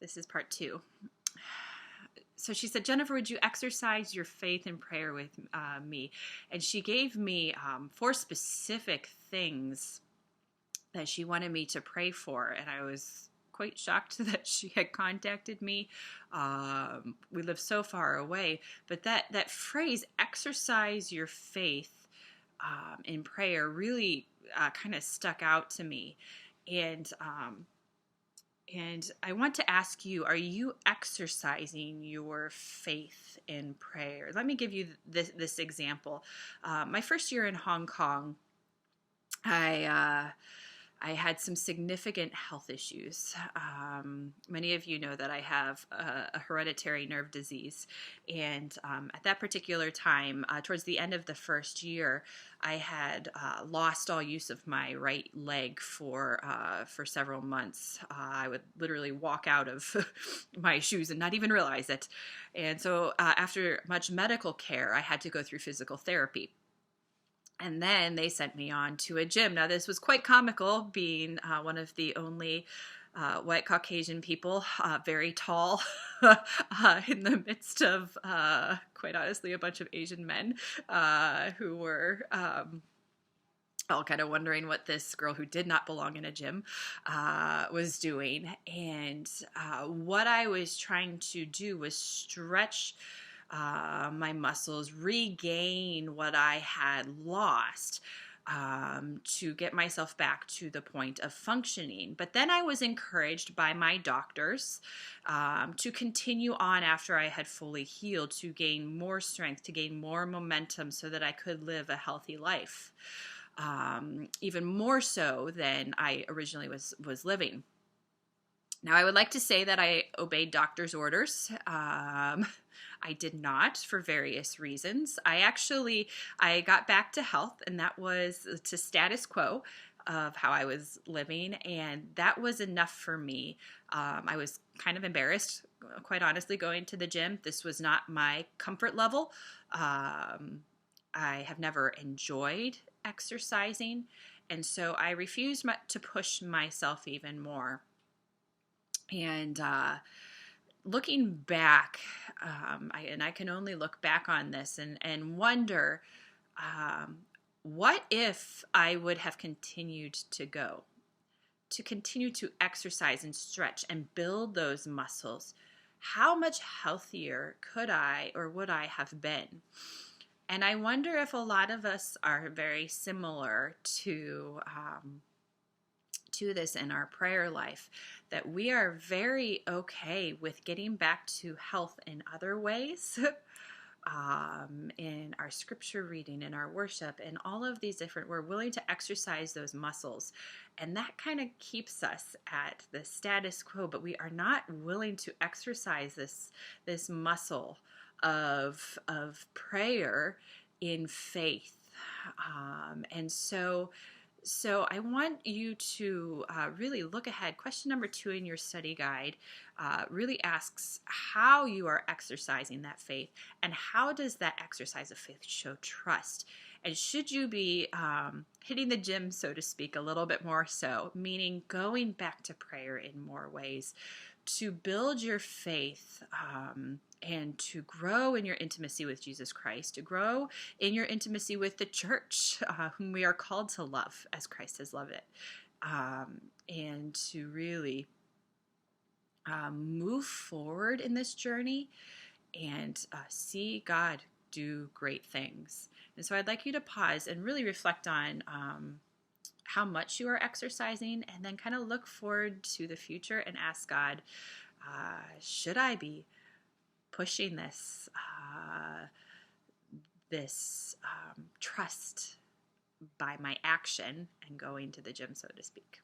This is part two. So she said, Jennifer, would you exercise your faith in prayer with me? And she gave me 4 specific things that she wanted me to pray for. And I was quite shocked that she had contacted me. We live so far away. But that phrase, exercise your faith in prayer, really kind of stuck out to me. And I want to ask you, are you exercising your faith in prayer? Let me give you this example. My first year in Hong Kong, I had some significant health issues. Many of you know that I have a hereditary nerve disease. And at that particular time, towards the end of the first year, I had lost all use of my right leg for several months. I would literally walk out of my shoes and not even realize it. And so after much medical care, I had to go through physical therapy. And then they sent me on to a gym. Now, this was quite comical, being one of the only white Caucasian people, very tall, in the midst of, quite honestly, a bunch of Asian men who were all kind of wondering what this girl who did not belong in a gym was doing. And what I was trying to do was stretch my muscles, regain what I had lost, to get myself back to the point of functioning. But then I was encouraged by my doctors to continue on after I had fully healed, to gain more strength, to gain more momentum so that I could live a healthy life, even more so than I originally was living. Now, I would like to say that I obeyed doctor's orders. I did not, for various reasons. I got back to health, and that was to status quo of how I was living, and that was enough for me. I was kind of embarrassed, quite honestly, going to the gym. This was not my comfort level. I have never enjoyed exercising, and so I refused to push myself even more. And looking back, I can only look back on this and wonder, what if I would have continued to continue to exercise and stretch and build those muscles? How much healthier could I or would I have been? And I wonder if a lot of us are very similar to this in our prayer life, that we are very okay with getting back to health in other ways, in our scripture reading, in our worship, and all of these different, we're willing to exercise those muscles. And that kind of keeps us at the status quo, but we are not willing to exercise this muscle of prayer in faith. And so I want you to really look ahead. Question number 2 in your study guide really asks how you are exercising that faith, and how does that exercise of faith show trust? And should you be hitting the gym, so to speak, a little bit more so, meaning going back to prayer in more ways to build your faith, and to grow in your intimacy with Jesus Christ, to grow in your intimacy with the church, whom we are called to love as Christ has loved it, and to really move forward in this journey and see God do great things. And so I'd like you to pause and really reflect on how much you are exercising, and then kind of look forward to the future and ask God, should I be pushing this trust by my action and going to the gym, so to speak?